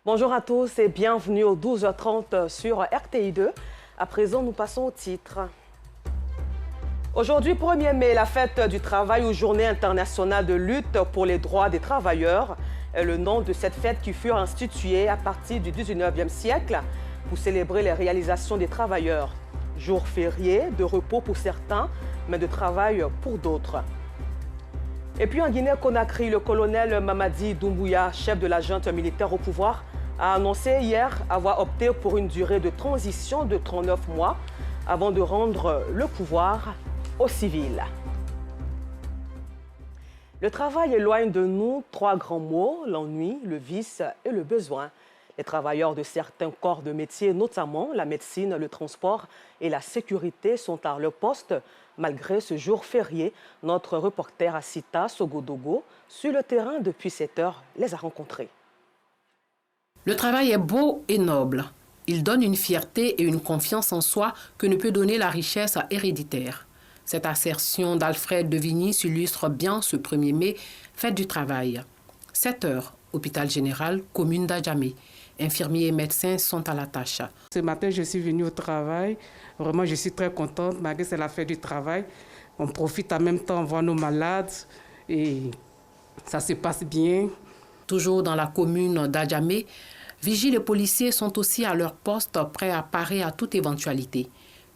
Bonjour à tous et bienvenue au 12h30 sur RTI2. À présent, nous passons au titre. Aujourd'hui, 1er mai, la fête du travail ou journée internationale de lutte pour les droits des travailleurs est le nom de cette fête qui fut instituée à partir du 19e siècle pour célébrer les réalisations des travailleurs. Jour férié, de repos pour certains, mais de travail pour d'autres. Et puis en Guinée-Conakry, le colonel Mamadi Doumbouya, chef de la junte militaire au pouvoir, a annoncé hier avoir opté pour une durée de transition de 39 mois avant de rendre le pouvoir aux civils. Le travail éloigne de nous 3 grands mots, l'ennui, le vice et le besoin. Les travailleurs de certains corps de métier, notamment la médecine, le transport et la sécurité, sont à leur poste. Malgré ce jour férié, notre reporter Asita Sogodogo, sur le terrain depuis 7 heures, les a rencontrés. Le travail est beau et noble. Il donne une fierté et une confiance en soi que ne peut donner la richesse héréditaire. Cette assertion d'Alfred de Vigny s'illustre bien ce 1er mai, fête du travail. 7 heures, hôpital général, commune d'Adjamé. Infirmiers et médecins sont à la tâche. Ce matin, je suis venue au travail. Vraiment, je suis très contente, malgré que c'est la fête du travail. On profite en même temps, on voit nos malades et ça se passe bien. Toujours dans la commune d'Adjamé, vigiles et policiers sont aussi à leur poste, prêts à parer à toute éventualité.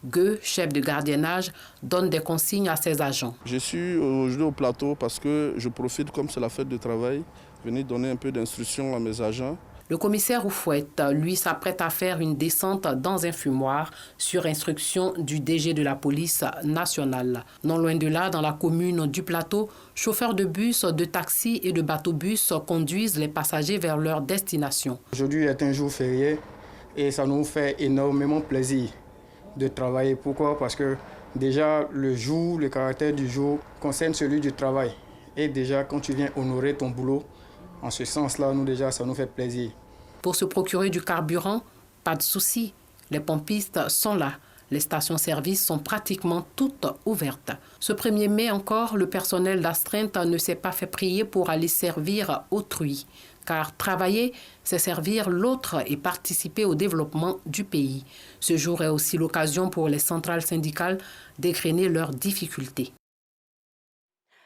Gueux, chef de gardiennage, donne des consignes à ses agents. Je suis aujourd'hui au plateau parce que je profite, comme c'est la fête du travail, venir donner un peu d'instructions à mes agents. Le commissaire Oufouette, lui, s'apprête à faire une descente dans un fumoir sur instruction du DG de la police nationale. Non loin de là, dans la commune du Plateau, chauffeurs de bus, de taxis et de bateaux-bus conduisent les passagers vers leur destination. Aujourd'hui est un jour férié et ça nous fait énormément plaisir de travailler. Pourquoi? Parce que déjà le caractère du jour concerne celui du travail. Et déjà quand tu viens honorer ton boulot, en ce sens-là, ça nous fait plaisir. Pour se procurer du carburant, pas de souci. Les pompistes sont là. Les stations-service sont pratiquement toutes ouvertes. Ce 1er mai encore, le personnel d'astreinte ne s'est pas fait prier pour aller servir autrui. Car travailler, c'est servir l'autre et participer au développement du pays. Ce jour est aussi l'occasion pour les centrales syndicales d'égrainer leurs difficultés.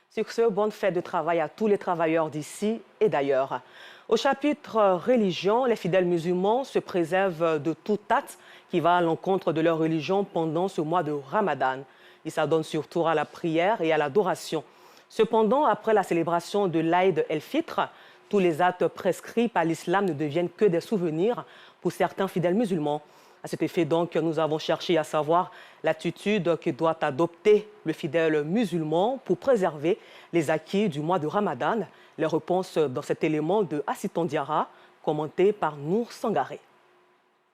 Sur ce, bonne fête de travail à tous les travailleurs d'ici et d'ailleurs. Au chapitre religion, les fidèles musulmans se préservent de tout acte qui va à l'encontre de leur religion pendant ce mois de Ramadan. Ils s'adonnent surtout à la prière et à l'adoration. Cependant, après la célébration de l'Aïd el-Fitr, tous les actes prescrits par l'islam ne deviennent que des souvenirs pour certains fidèles musulmans. À cet effet, donc, nous avons cherché à savoir l'attitude que doit adopter le fidèle musulman pour préserver les acquis du mois de Ramadan. Les réponses dans cet élément de Assiton Diarra, commenté par Nour Sangaré.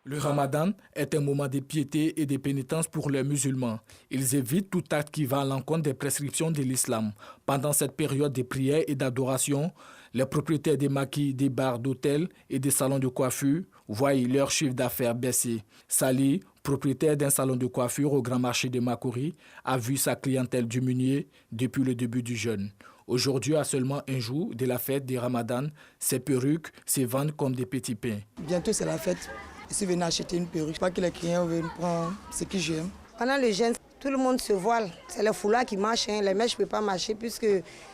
Le Ramadan est un moment de piété et de pénitence pour les musulmans. Ils évitent tout acte qui va à l'encontre des prescriptions de l'islam. Pendant cette période de prière et d'adoration, les propriétaires des maquis, des bars d'hôtels et des salons de coiffure voient leur chiffre d'affaires baisser. Sali, propriétaire d'un salon de coiffure au Grand Marché de Makori, a vu sa clientèle diminuer depuis le début du jeûne. Aujourd'hui, à seulement un jour de la fête du Ramadan, ces perruques se vendent comme des petits pains. Bientôt, c'est la fête. Je suis venu acheter une perruque. Je crois que les clients veulent prendre ce qu'ils j'aime. Pendant le jeûne, tout le monde se voile. C'est le foulard qui marche. Les mèches ne peuvent pas marcher puisque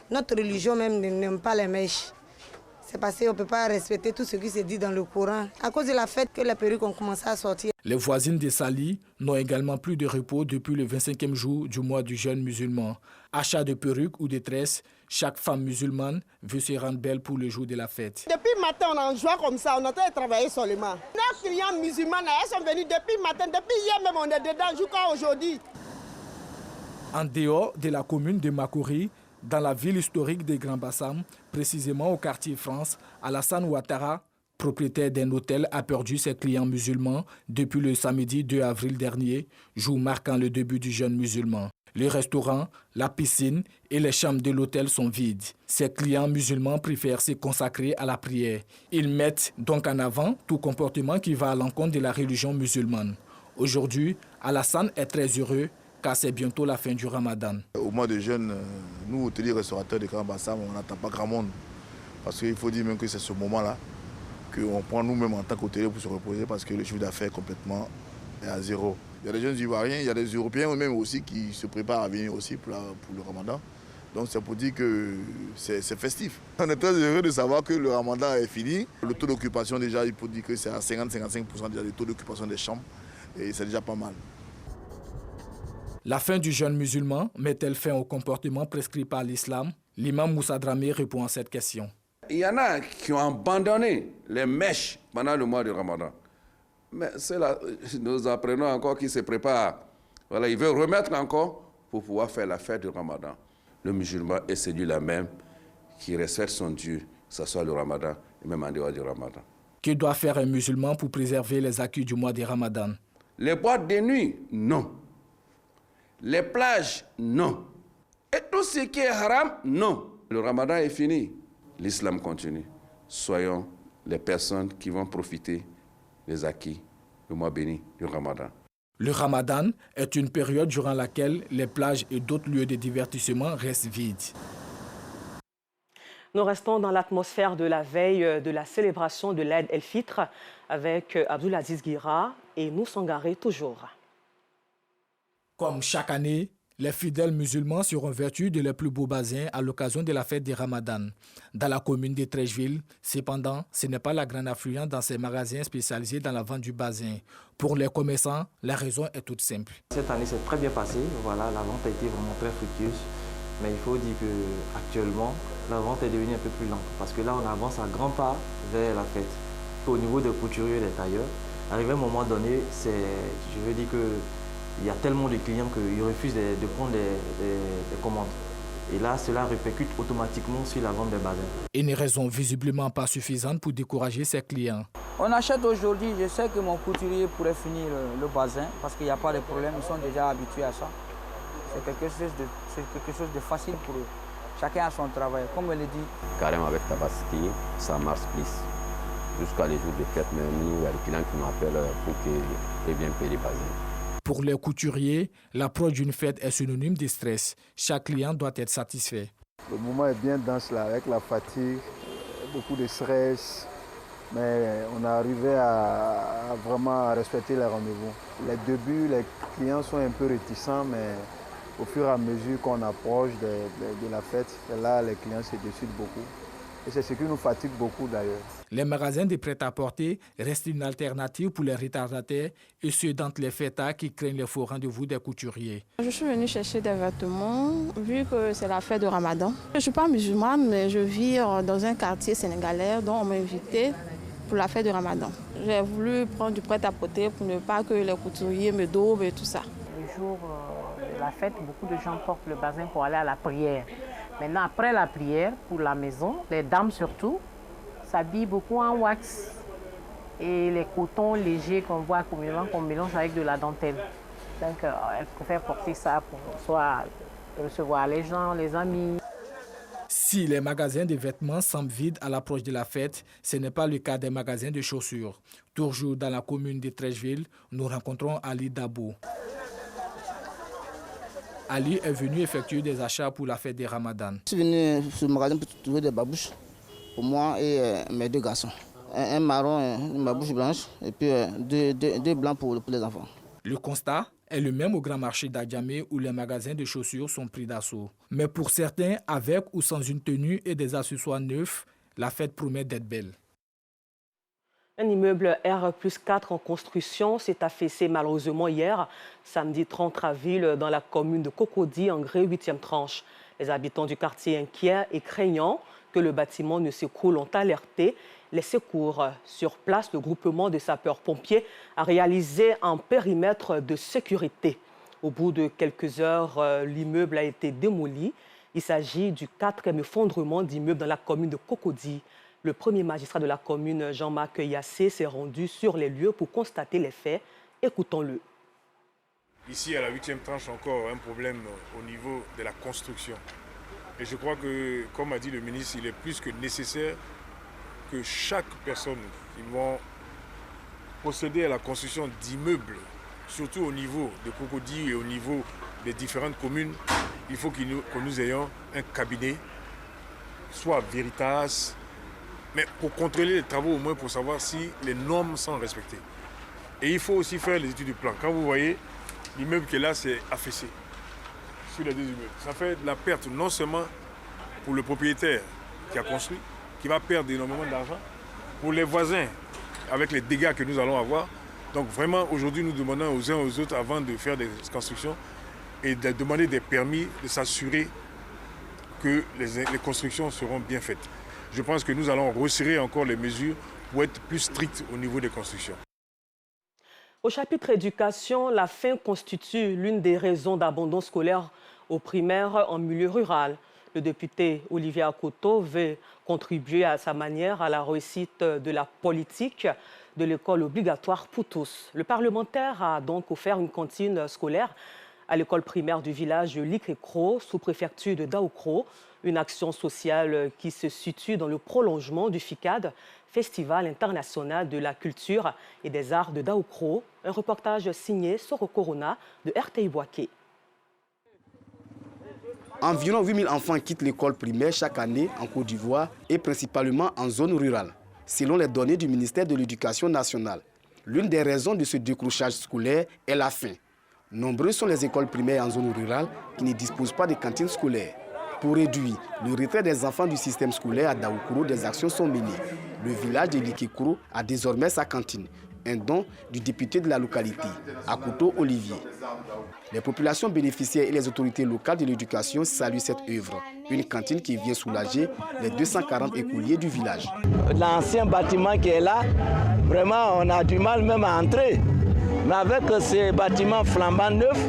notre religion même n'aime pas les mèches. C'est parce qu'on ne peut pas respecter tout ce qui se dit dans le Coran. À cause de la fête que les perruques ont commencé à sortir. Les voisines de Sali n'ont également plus de repos depuis le 25e jour du mois du jeûne musulman. Achat de perruques ou de tresses, chaque femme musulmane veut se rendre belle pour le jour de la fête. Depuis le matin, on en joie comme ça, on a travaillé seulement. Nos clients musulmans, elles sont venus depuis le matin, depuis hier même, on est dedans jusqu'à aujourd'hui. En dehors de la commune de Makori, dans la ville historique de Grand Bassam, précisément au quartier France, Alassane Ouattara, propriétaire d'un hôtel, a perdu ses clients musulmans depuis le samedi 2 avril dernier, jour marquant le début du jeûne musulman. Les restaurants, la piscine et les chambres de l'hôtel sont vides. Ses clients musulmans préfèrent se consacrer à la prière. Ils mettent donc en avant tout comportement qui va à l'encontre de la religion musulmane. Aujourd'hui, Alassane est très heureux car c'est bientôt la fin du Ramadan. Au mois de jeûne, nous, hôteliers restaurateurs de Grand Bassam, on n'attend pas grand monde. Parce qu'il faut dire même que c'est ce moment-là qu'on prend nous-mêmes en tant qu'hôteliers pour se reposer parce que le chiffre d'affaires complètement est à zéro. Il y a des jeunes Ivoiriens, il y a des Européens eux-mêmes aussi qui se préparent à venir aussi pour le Ramadan. Donc c'est pour dire que c'est festif. On est très heureux de savoir que le Ramadan est fini. Le taux d'occupation déjà, il faut dire que c'est à 50-55% déjà le taux d'occupation des chambres et c'est déjà pas mal. La fin du jeûne musulman met-elle fin au comportement prescrit par l'islam? L'imam Moussa Dramé répond à cette question. Il y en a qui ont abandonné les mèches pendant le mois du Ramadan. Mais c'est là, nous apprenons encore qu'ils se préparent. Voilà, ils veulent remettre encore pour pouvoir faire la fête du Ramadan. Le musulman est celui-là même qui respecte son Dieu, que ce soit le Ramadan et même en dehors du Ramadan. Que doit faire un musulman pour préserver les acquis du mois du Ramadan? Les boîtes de nuit, non. Les plages, non. Et tout ce qui est haram, non. Le Ramadan est fini. L'islam continue. Soyons les personnes qui vont profiter des acquis du mois béni du Ramadan. Le Ramadan est une période durant laquelle les plages et d'autres lieux de divertissement restent vides. Nous restons dans l'atmosphère de la veille de la célébration de l'Aïd el-Fitr avec Abdulaziz Guira et Moussa Dramé toujours. Comme chaque année, les fidèles musulmans seront vêtus de leurs plus beaux bassins à l'occasion de la fête des Ramadan. Dans la commune de Treichville, cependant, ce n'est pas la grande affluence dans ces magasins spécialisés dans la vente du bassin. Pour les commerçants, la raison est toute simple. Cette année, c'est très bien passé. Voilà, la vente a été vraiment très fructueuse. Mais il faut dire qu'actuellement, la vente est devenue un peu plus lente. Parce que là, on avance à grands pas vers la fête. Au niveau des couturiers et des tailleurs, arrivé à un moment donné, je veux dire que il y a tellement de clients qu'ils refusent de prendre des commandes. Et là, cela répercute automatiquement sur la vente des bassins. Une raison visiblement pas suffisante pour décourager ses clients. On achète aujourd'hui, je sais que mon couturier pourrait finir le basin parce qu'il n'y a pas de problème, ils sont déjà habitués à ça. C'est quelque chose de facile pour eux. Chacun a son travail, comme elle le dit. Carrément avec Tabaski, ça marche plus. Jusqu'à les jours de fête, mais nous, il y a des clients qui m'appellent pour qu'ils viennent payer les basins. Pour les couturiers, l'approche d'une fête est synonyme de stress. Chaque client doit être satisfait. Le moment est bien dense là, avec la fatigue, beaucoup de stress, mais on est arrivé à vraiment respecter les rendez-vous. Les débuts, les clients sont un peu réticents, mais au fur et à mesure qu'on approche de la fête, là, les clients se décident beaucoup. Et c'est ce qui nous fatigue beaucoup d'ailleurs. Les magasins de prêt-à-porter restent une alternative pour les retardataires et ceux d'entre les fêtards qui craignent les faux rendez-vous des couturiers. Je suis venue chercher des vêtements vu que c'est la fête de Ramadan. Je ne suis pas musulmane, mais je vis dans un quartier sénégalais dont on m'a invité pour la fête de Ramadan. J'ai voulu prendre du prêt-à-porter pour ne pas que les couturiers me daubent et tout ça. Le jour de la fête, beaucoup de gens portent le basin pour aller à la prière. Maintenant, après la prière, pour la maison, les dames surtout, s'habillent beaucoup en wax. Et les cotons légers qu'on voit communément, qu'on mélange avec de la dentelle. Donc, elles préfèrent porter ça pour soit recevoir les gens, les amis. Si les magasins de vêtements semblent vides à l'approche de la fête, ce n'est pas le cas des magasins de chaussures. Toujours dans la commune de Treichville, nous rencontrons Ali Dabo. Ali est venu effectuer des achats pour la fête des Ramadan. Je suis venu sur le magasin pour trouver des babouches pour moi et mes deux garçons. Un marron, une babouche blanche et puis deux blancs pour les enfants. Le constat est le même au grand marché d'Adjamé où les magasins de chaussures sont pris d'assaut. Mais pour certains, avec ou sans une tenue et des accessoires neufs, la fête promet d'être belle. Un immeuble R+4 en construction s'est affaissé malheureusement hier, samedi 30 avril, dans la commune de Cocody, en Gré 8e tranche. Les habitants du quartier inquiets et craignant que le bâtiment ne s'écroule ont alerté les secours. Sur place, le groupement de sapeurs-pompiers a réalisé un périmètre de sécurité. Au bout de quelques heures, l'immeuble a été démoli. Il s'agit du 4e effondrement d'immeuble dans la commune de Cocody. Le premier magistrat de la commune, Jean-Marc Yassé, s'est rendu sur les lieux pour constater les faits. Écoutons-le. Ici, à la 8e tranche, encore un problème au niveau de la construction. Et je crois que, comme a dit le ministre, il est plus que nécessaire que chaque personne qui va procéder à la construction d'immeubles, surtout au niveau de Cocody et au niveau des différentes communes, il faut que nous ayons un cabinet, soit Veritas, mais pour contrôler les travaux au moins pour savoir si les normes sont respectées. Et il faut aussi faire les études du plan. Quand vous voyez, l'immeuble qui est là, c'est affaissé sur les deux immeubles. Ça fait de la perte non seulement pour le propriétaire qui a construit, qui va perdre énormément d'argent, pour les voisins, avec les dégâts que nous allons avoir. Donc vraiment, aujourd'hui, nous demandons aux uns aux autres, avant de faire des constructions, et de demander des permis, de s'assurer que les constructions seront bien faites. Je pense que nous allons resserrer encore les mesures pour être plus stricts au niveau des constructions. Au chapitre éducation, la faim constitue l'une des raisons d'abandon scolaire aux primaires en milieu rural. Le député Olivier Akoto veut contribuer à sa manière à la réussite de la politique de l'école obligatoire pour tous. Le parlementaire a donc offert une cantine scolaire à l'école primaire du village de Likekro, sous-préfecture de Daoukro, une action sociale qui se situe dans le prolongement du FICAD, Festival international de la culture et des arts de Daoukro. Un reportage signé Soro Corona de RTI Boaké. Environ 8000 enfants quittent l'école primaire chaque année en Côte d'Ivoire et principalement en zone rurale, selon les données du ministère de l'Éducation nationale. L'une des raisons de ce décrochage scolaire est la faim. Nombreuses sont les écoles primaires en zone rurale qui ne disposent pas de cantines scolaires. Pour réduire le retrait des enfants du système scolaire à Daoukro, des actions sont menées. Le village de Likekro a désormais sa cantine, un don du député de la localité, Akoto Olivier. Les populations bénéficiaires et les autorités locales de l'éducation saluent cette œuvre. Une cantine qui vient soulager les 240 écoliers du village. L'ancien bâtiment qui est là, vraiment on a du mal même à entrer. Mais avec ces bâtiments flambant neufs,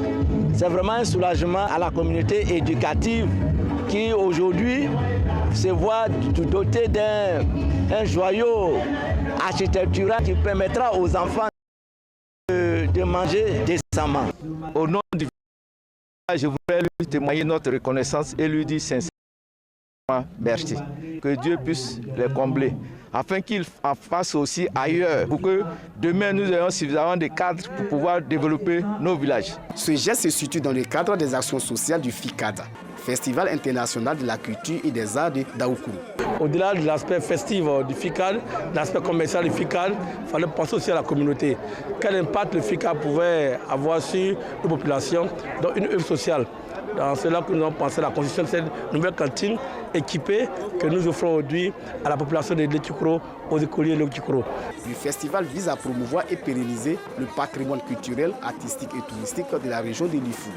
c'est vraiment un soulagement à la communauté éducative qui aujourd'hui se voit doté d'un joyau architectural qui permettra aux enfants de manger décemment. Au nom du village, je voudrais lui témoigner notre reconnaissance et lui dire sincèrement merci. Que Dieu puisse les combler, afin qu'il en fasse aussi ailleurs, pour que demain nous ayons suffisamment de cadres pour pouvoir développer nos villages. Ce geste se situe dans le cadre des actions sociales du FICAD, Festival international de la culture et des arts de Daoukro. Au-delà de l'aspect festif du FICAD, l'aspect commercial du FICAD, il fallait penser aussi à la communauté. Quel impact le FICAD pouvait avoir sur les populations dans une œuvre sociale. Dans cela que nous avons pensé à la construction de cette nouvelle cantine équipée que nous offrons aujourd'hui à la population de Likekro, aux écoliers de Likekro. Le festival vise à promouvoir et pérenniser le patrimoine culturel, artistique et touristique de la région de Lifou.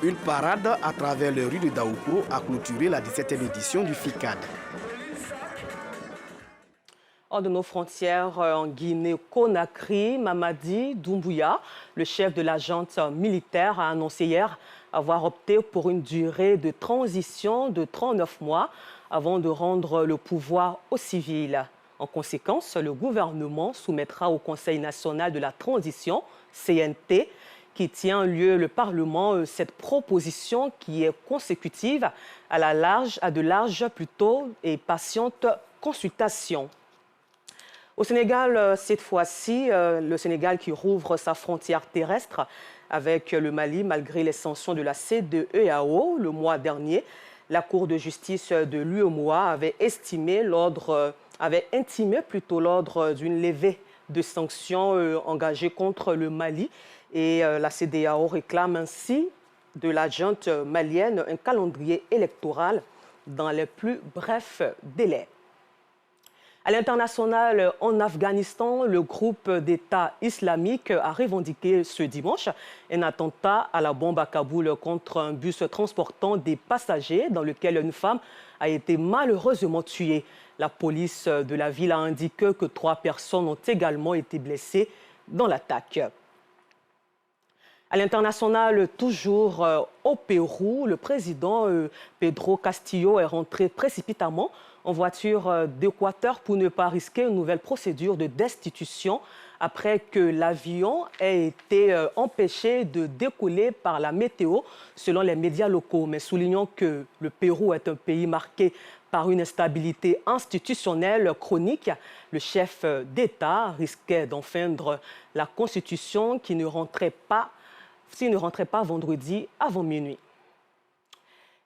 Une parade à travers les rues de Daoukro a clôturé la 17e édition du FICAD. Hors de nos frontières, en Guinée-Conakry, Mamadi Doumbouya, le chef de la junte militaire, a annoncé hier avoir opté pour une durée de transition de 39 mois avant de rendre le pouvoir aux civils. En conséquence, le gouvernement soumettra au Conseil national de la transition, CNT, qui tient lieu le Parlement, cette proposition qui est consécutive à de larges et patientes consultations. Au Sénégal, cette fois-ci, le Sénégal qui rouvre sa frontière terrestre avec le Mali malgré les sanctions de la CEDEAO le mois dernier. La Cour de justice de l'UEMOA avait intimé l'ordre d'une levée de sanctions engagées contre le Mali et la CEDEAO réclame ainsi de la junte malienne un calendrier électoral dans les plus brefs délais. À l'international, en Afghanistan, le groupe d'État islamique a revendiqué ce dimanche un attentat à la bombe à Kaboul contre un bus transportant des passagers dans lequel une femme a été malheureusement tuée. La police de la ville a indiqué que 3 personnes ont également été blessées dans l'attaque. À l'international, toujours au Pérou, le président Pedro Castillo est rentré précipitamment en voiture d'Équateur pour ne pas risquer une nouvelle procédure de destitution après que l'avion ait été empêché de décoller par la météo selon les médias locaux. Mais soulignons que le Pérou est un pays marqué par une instabilité institutionnelle chronique. Le chef d'État risquait d'enfreindre la Constitution s'il ne rentrait pas vendredi avant minuit.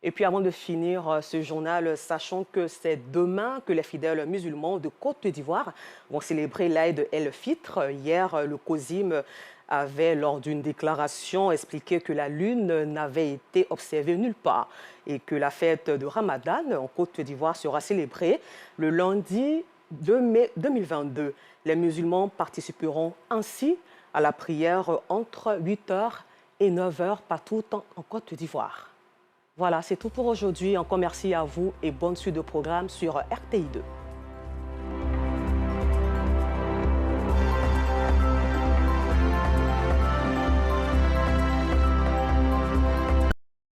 Et puis avant de finir ce journal, sachant que c'est demain que les fidèles musulmans de Côte d'Ivoire vont célébrer l'Aïd el-Fitr. Hier, le COSIM avait, lors d'une déclaration, expliqué que la lune n'avait été observée nulle part et que la fête de Ramadan en Côte d'Ivoire sera célébrée le lundi 2 mai 2022. Les musulmans participeront ainsi à la prière entre 8h et 9h partout en Côte d'Ivoire. Voilà, c'est tout pour aujourd'hui. Encore merci à vous et bonne suite de programme sur RTI2.